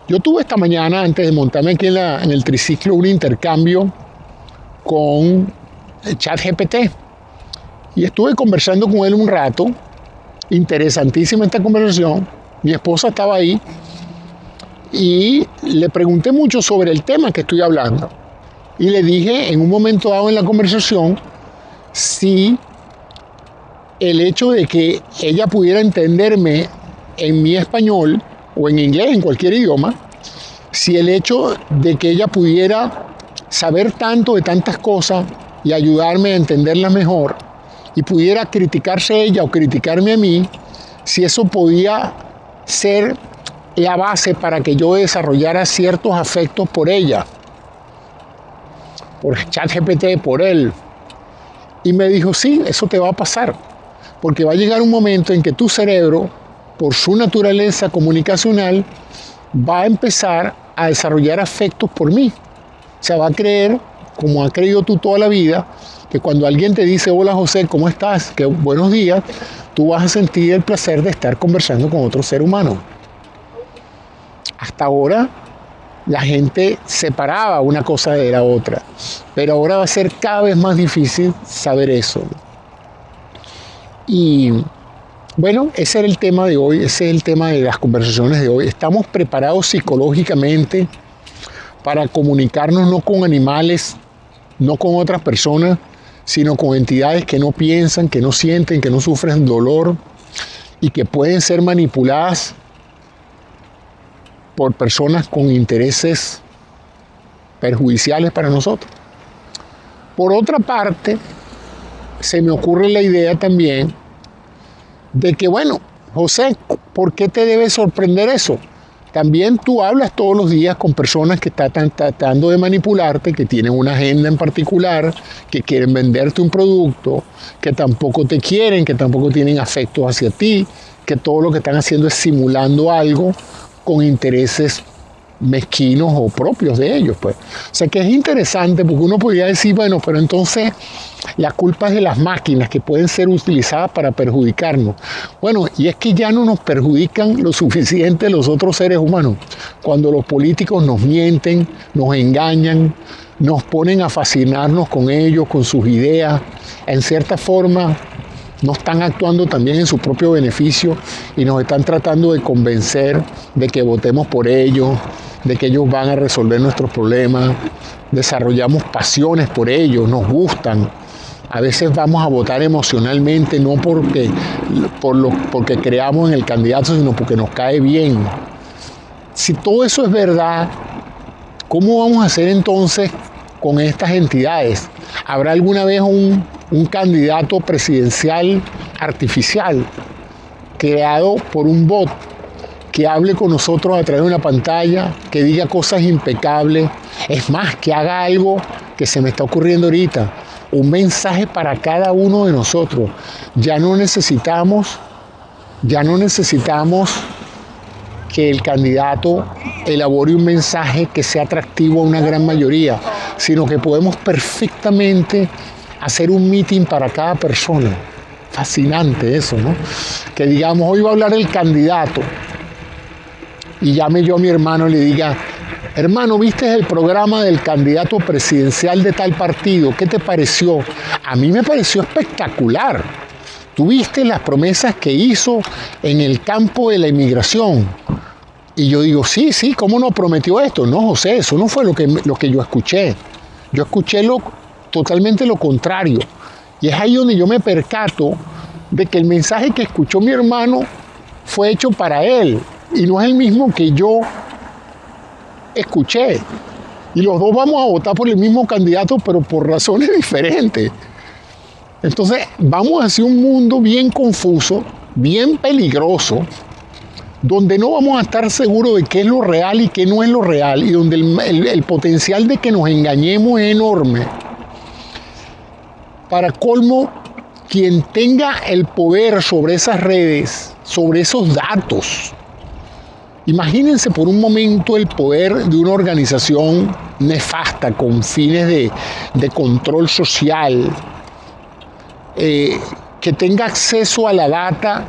Yo tuve esta mañana, antes de montarme aquí en el triciclo, un intercambio con ChatGPT y estuve conversando con él un rato. Interesantísima esta conversación. Mi esposa estaba ahí y le pregunté mucho sobre el tema que estoy hablando y le dije en un momento dado en la conversación si el hecho de que ella pudiera entenderme en mi español o en inglés, en cualquier idioma, si el hecho de que ella pudiera saber tanto de tantas cosas y ayudarme a entenderlas mejor y pudiera criticarse ella o criticarme a mí, si eso podía ser la base para que yo desarrollara ciertos afectos por ella, por ChatGPT, por él. Y me dijo, sí, eso te va a pasar, porque va a llegar un momento en que tu cerebro, por su naturaleza comunicacional, va a empezar a desarrollar afectos por mí. O sea, va a creer, como has creído tú toda la vida, que cuando alguien te dice, hola José, ¿cómo estás? Que buenos días, tú vas a sentir el placer de estar conversando con otro ser humano. Hasta ahora, la gente separaba una cosa de la otra, pero ahora va a ser cada vez más difícil saber eso. Y bueno, ese era el tema de hoy, ese es el tema de las conversaciones de hoy. ¿Estamos preparados psicológicamente para comunicarnos no con animales, no con otras personas, sino con entidades que no piensan, que no sienten, que no sufren dolor y que pueden ser manipuladas por personas con intereses perjudiciales para nosotros? Por otra parte, se me ocurre la idea también de que, bueno, José, ¿por qué te debe sorprender eso? También tú hablas todos los días con personas que están tratando de manipularte, que tienen una agenda en particular, que quieren venderte un producto, que tampoco te quieren, que tampoco tienen afecto hacia ti, que todo lo que están haciendo es simulando algo con intereses mezquinos o propios de ellos, pues. O sea que es interesante porque uno podría decir, bueno, pero entonces la culpa es de las máquinas que pueden ser utilizadas para perjudicarnos. Bueno, y es que ya no nos perjudican lo suficiente los otros seres humanos. Cuando los políticos nos mienten, nos engañan, nos ponen a fascinarnos con ellos, con sus ideas, en cierta forma no están actuando también en su propio beneficio y nos están tratando de convencer de que votemos por ellos, de que ellos van a resolver nuestros problemas, desarrollamos pasiones por ellos, nos gustan. A veces vamos a votar emocionalmente, no porque creamos en el candidato, sino porque nos cae bien. Si todo eso es verdad, ¿cómo vamos a hacer entonces con estas entidades? ¿Habrá alguna vez un candidato presidencial artificial creado por un bot que hable con nosotros a través de una pantalla, que diga cosas impecables? Es más, que haga algo que se me está ocurriendo ahorita, un mensaje para cada uno de nosotros. Ya no necesitamos que el candidato elabore un mensaje que sea atractivo a una gran mayoría, sino que podemos perfectamente hacer un meeting para cada persona. Fascinante eso, ¿no? Que digamos, hoy va a hablar el candidato y llame yo a mi hermano y le diga, hermano, ¿viste el programa del candidato presidencial de tal partido? ¿Qué te pareció? A mí me pareció espectacular. ¿Tuviste las promesas que hizo en el campo de la inmigración? Y yo digo, sí, ¿cómo no prometió esto? No, José, eso no fue lo que yo escuché. Yo escuché totalmente lo contrario. Y es ahí donde yo me percato de que el mensaje que escuchó mi hermano fue hecho para él y no es el mismo que yo escuché. Y los dos vamos a votar por el mismo candidato, pero por razones diferentes. Entonces, vamos hacia un mundo bien confuso, bien peligroso, donde no vamos a estar seguros de qué es lo real y qué no es lo real, y donde el potencial de que nos engañemos es enorme. Para colmo, quien tenga el poder sobre esas redes, sobre esos datos, imagínense por un momento el poder de una organización nefasta con fines de control social, que tenga acceso a la data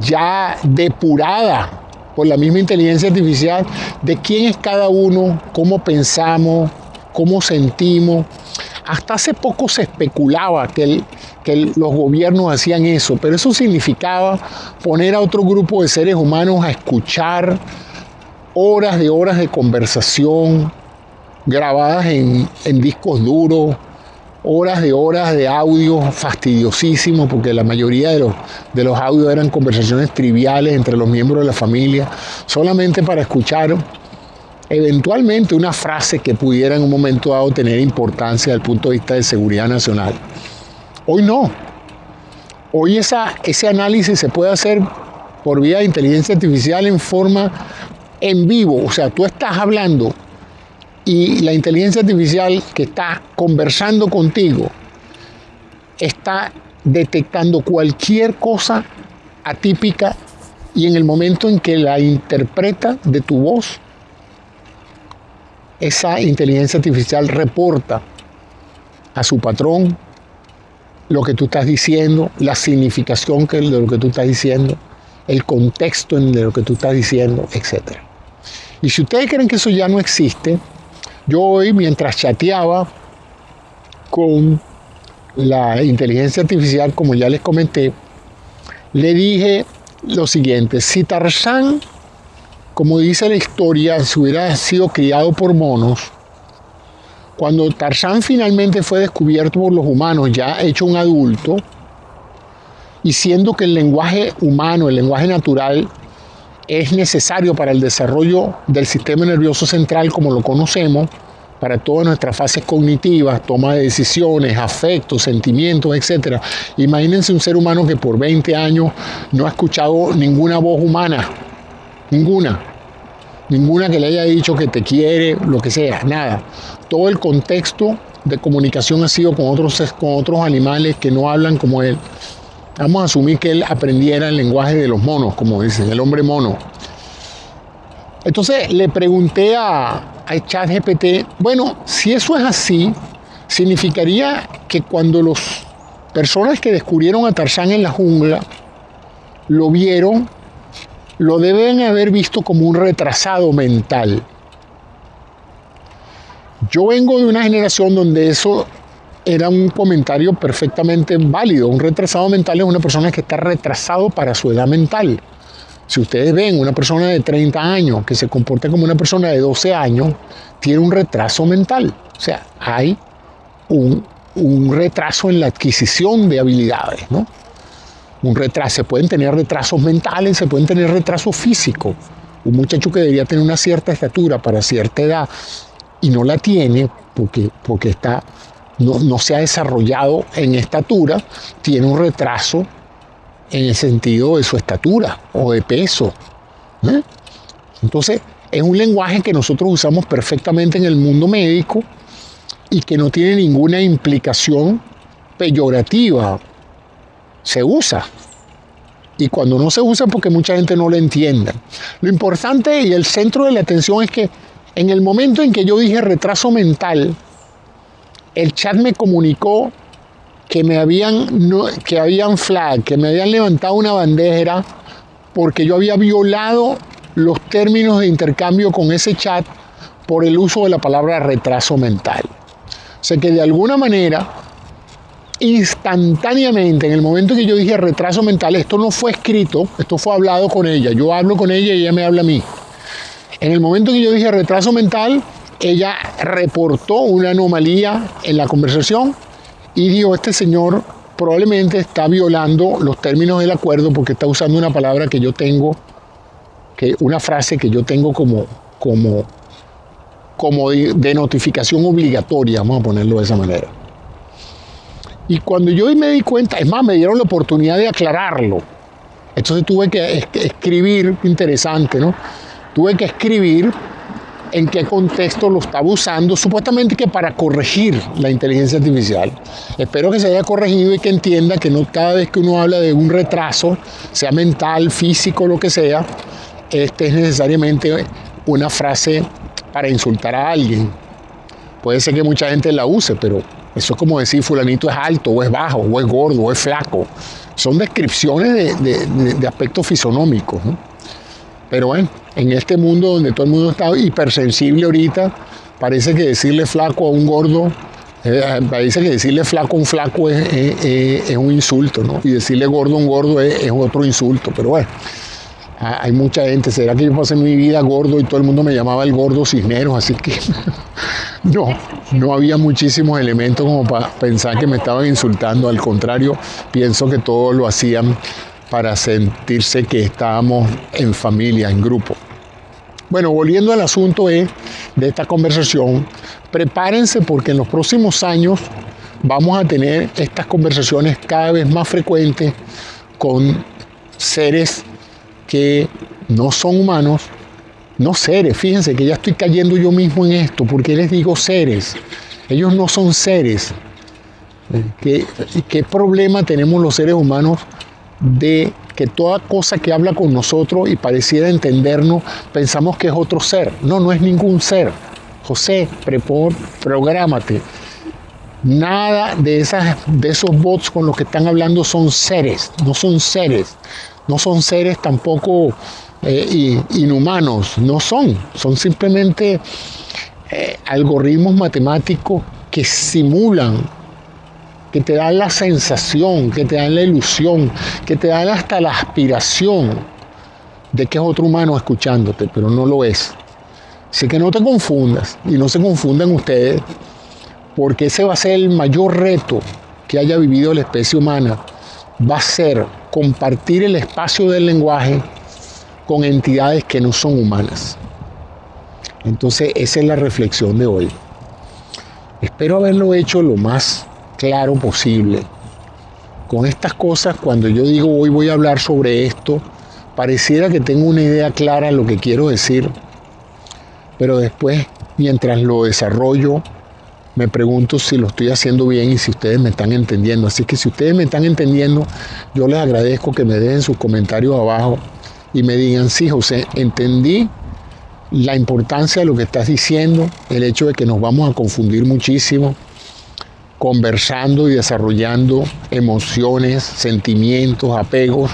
ya depurada por la misma inteligencia artificial de quién es cada uno, cómo pensamos, cómo sentimos. Hasta hace poco se especulaba que los gobiernos hacían eso, pero eso significaba poner a otro grupo de seres humanos a escuchar horas de conversación grabadas en discos duros, horas de audio fastidiosísimos, porque la mayoría de los audios eran conversaciones triviales entre los miembros de la familia, solamente para escuchar eventualmente una frase que pudiera en un momento dado tener importancia desde el punto de vista de seguridad nacional. Hoy no. Hoy ese análisis se puede hacer por vía de inteligencia artificial en forma en vivo. O sea, tú estás hablando y la inteligencia artificial que está conversando contigo está detectando cualquier cosa atípica, y en el momento en que la interpreta de tu voz, esa inteligencia artificial reporta a su patrón lo que tú estás diciendo, la significación de lo que tú estás diciendo, el contexto de lo que tú estás diciendo, etc. Y si ustedes creen que eso ya no existe, yo hoy, mientras chateaba con la inteligencia artificial, como ya les comenté, le dije lo siguiente: si Tarzán, como dice la historia, si hubiera sido criado por monos, cuando Tarzán finalmente fue descubierto por los humanos, ya hecho un adulto, y siendo que el lenguaje humano, el lenguaje natural, es necesario para el desarrollo del sistema nervioso central como lo conocemos, para todas nuestras fases cognitivas, toma de decisiones, afectos, sentimientos, etc. Imagínense un ser humano que por 20 años no ha escuchado ninguna voz humana, ninguna que le haya dicho que te quiere, lo que sea, nada. Todo el contexto de comunicación ha sido con otros animales que no hablan como él. Vamos a asumir que él aprendiera el lenguaje de los monos, como dicen, el hombre mono. Entonces le pregunté a ChatGPT, bueno, si eso es así, significaría que cuando las personas que descubrieron a Tarzán en la jungla lo vieron, lo deben haber visto como un retrasado mental. Yo vengo de una generación donde eso era un comentario perfectamente válido. Un retrasado mental es una persona que está retrasado para su edad mental. Si ustedes ven una persona de 30 años que se comporta como una persona de 12 años, tiene un retraso mental. O sea, hay un retraso en la adquisición de habilidades, ¿no? Un retraso. Se pueden tener retrasos mentales, se pueden tener retrasos físicos. Un muchacho que debería tener una cierta estatura para cierta edad y no la tiene porque no se ha desarrollado en estatura, tiene un retraso en el sentido de su estatura o de peso. Entonces, es un lenguaje que nosotros usamos perfectamente en el mundo médico y que no tiene ninguna implicación peyorativa. Se usa. Y cuando no se usa, porque mucha gente no lo entiende. Lo importante y el centro de la atención es que en el momento en que yo dije retraso mental, el chat me comunicó que me habían levantado una bandera porque yo había violado los términos de intercambio con ese chat por el uso de la palabra retraso mental. O sea que de alguna manera, instantáneamente, en el momento que yo dije retraso mental, esto no fue escrito, esto fue hablado con ella. Yo hablo con ella y ella me habla a mí. En el momento que yo dije retraso mental, ella reportó una anomalía en la conversación y dijo, este señor probablemente está violando los términos del acuerdo porque está usando una palabra que yo tengo, una frase que yo tengo como de notificación obligatoria, vamos a ponerlo de esa manera. Y cuando yo me di cuenta, es más, me dieron la oportunidad de aclararlo. Entonces tuve que escribir, interesante, ¿no? Tuve que escribir en qué contexto lo estaba usando, supuestamente que para corregir la inteligencia artificial. Espero que se haya corregido y que entienda que no cada vez que uno habla de un retraso, sea mental, físico, lo que sea, es necesariamente una frase para insultar a alguien. Puede ser que mucha gente la use, pero eso es como decir fulanito es alto, o es bajo, o es gordo, o es flaco. Son descripciones de aspectos fisonómicos, ¿no? Pero bueno, en este mundo donde todo el mundo está hipersensible ahorita, parece que decirle flaco a un gordo, parece que decirle flaco a un flaco es un insulto, ¿no? Y decirle gordo a un gordo es otro insulto. Pero bueno, hay mucha gente. ¿Será que yo pasé mi vida gordo y todo el mundo me llamaba el gordo Cisneros? Así que no había muchísimos elementos como para pensar que me estaban insultando. Al contrario, pienso que todos lo hacían para sentirse que estábamos en familia, en grupo. Bueno, volviendo al asunto de esta conversación, prepárense porque en los próximos años vamos a tener estas conversaciones cada vez más frecuentes con seres que no son humanos, no seres, fíjense que ya estoy cayendo yo mismo en esto, porque les digo seres, ellos no son seres. ¿Qué problema tenemos los seres humanos de que toda cosa que habla con nosotros y pareciera entendernos, pensamos que es otro ser? No es ningún ser. José, prográmate. Nada de esos bots con los que están hablando son seres, no son seres. No son seres tampoco inhumanos, son simplemente algoritmos matemáticos que simulan, que te dan la sensación, que te dan la ilusión, que te dan hasta la aspiración de que es otro humano escuchándote, pero no lo es. Así que no te confundas y no se confundan ustedes, porque ese va a ser el mayor reto que haya vivido la especie humana, va a ser compartir el espacio del lenguaje con entidades que no son humanas. Entonces esa es la reflexión de hoy. Espero haberlo hecho lo más claro posible. Con estas cosas, cuando yo digo hoy voy a hablar sobre esto, pareciera que tengo una idea clara de lo que quiero decir, pero después, mientras lo desarrollo, me pregunto si lo estoy haciendo bien y si ustedes me están entendiendo. Así que si ustedes me están entendiendo, yo les agradezco que me dejen sus comentarios abajo y me digan, sí, José, entendí la importancia de lo que estás diciendo, el hecho de que nos vamos a confundir muchísimo, conversando y desarrollando emociones, sentimientos, apegos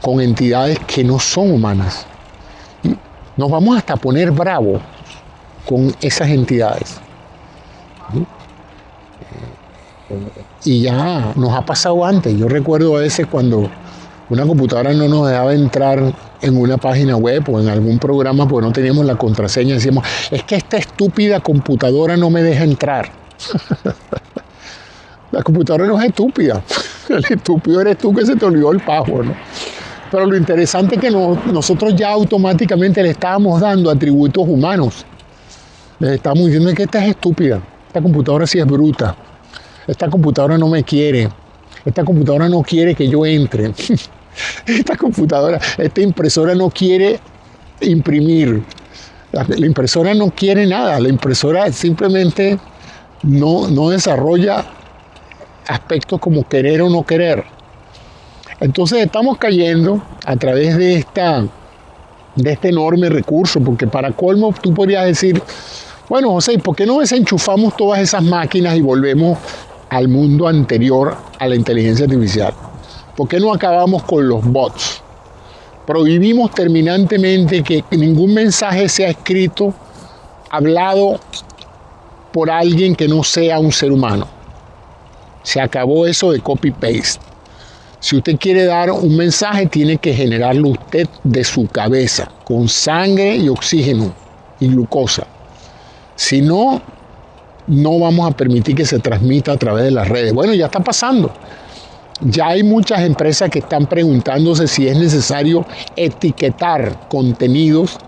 con entidades que no son humanas. Nos vamos hasta a poner bravos con esas entidades. Y ya nos ha pasado antes. Yo recuerdo a veces cuando una computadora no nos dejaba entrar en una página web o en algún programa porque no teníamos la contraseña, decíamos, es que esta estúpida computadora no me deja entrar. La computadora no es estúpida, el estúpido eres tú que se te olvidó el password, ¿no? Pero lo interesante es que nosotros ya automáticamente le estábamos dando atributos humanos. Les estábamos diciendo que esta es estúpida, esta computadora sí es bruta, esta computadora no me quiere, esta computadora no quiere que yo entre, esta impresora no quiere imprimir, la impresora no quiere nada, la impresora simplemente no desarrolla aspectos como querer o no querer. Entonces estamos cayendo a través de este enorme recurso, porque para colmo tú podrías decir, bueno, José, ¿por qué no desenchufamos todas esas máquinas y volvemos al mundo anterior a la inteligencia artificial? ¿Por qué no acabamos con los bots? Prohibimos terminantemente que ningún mensaje sea escrito, hablado por alguien que no sea un ser humano. Se acabó eso de copy-paste. Si usted quiere dar un mensaje, tiene que generarlo usted de su cabeza, con sangre y oxígeno y glucosa. Si no, no vamos a permitir que se transmita a través de las redes. Bueno, ya está pasando. Ya hay muchas empresas que están preguntándose si es necesario etiquetar contenidos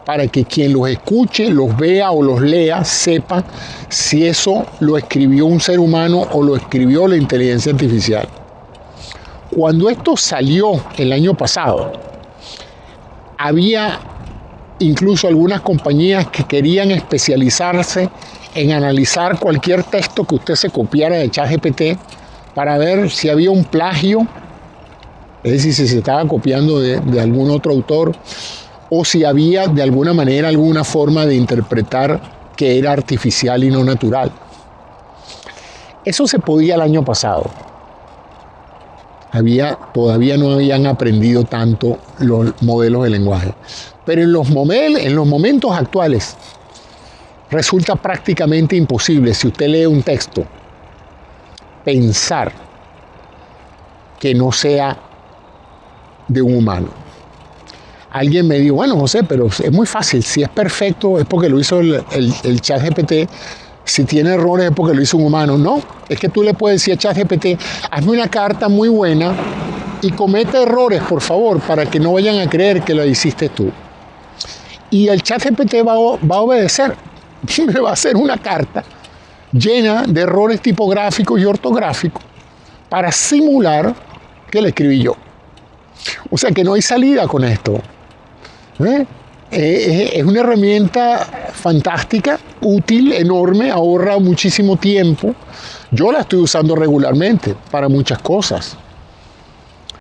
para que quien los escuche, los vea o los lea, sepa si eso lo escribió un ser humano o lo escribió la inteligencia artificial. Cuando esto salió el año pasado, había incluso algunas compañías que querían especializarse en analizar cualquier texto que usted se copiara de ChatGPT para ver si había un plagio, es decir, si se estaba copiando de algún otro autor, o si había de alguna manera alguna forma de interpretar que era artificial y no natural. Eso se podía el año pasado. Todavía no habían aprendido tanto los modelos de lenguaje. Pero en los momentos actuales resulta prácticamente imposible, si usted lee un texto, pensar que no sea de un humano. Alguien me dijo, bueno, José, pero es muy fácil, si es perfecto es porque lo hizo el ChatGPT, si tiene errores es porque lo hizo un humano. No, es que tú le puedes decir a ChatGPT, hazme una carta muy buena y comete errores, por favor, para que no vayan a creer que lo hiciste tú. Y el ChatGPT va a obedecer, me va a hacer una carta llena de errores tipográficos y ortográficos para simular que la escribí yo. O sea que no hay salida con esto. Es una herramienta fantástica, útil, enorme, ahorra muchísimo tiempo. Yo la estoy usando regularmente para muchas cosas.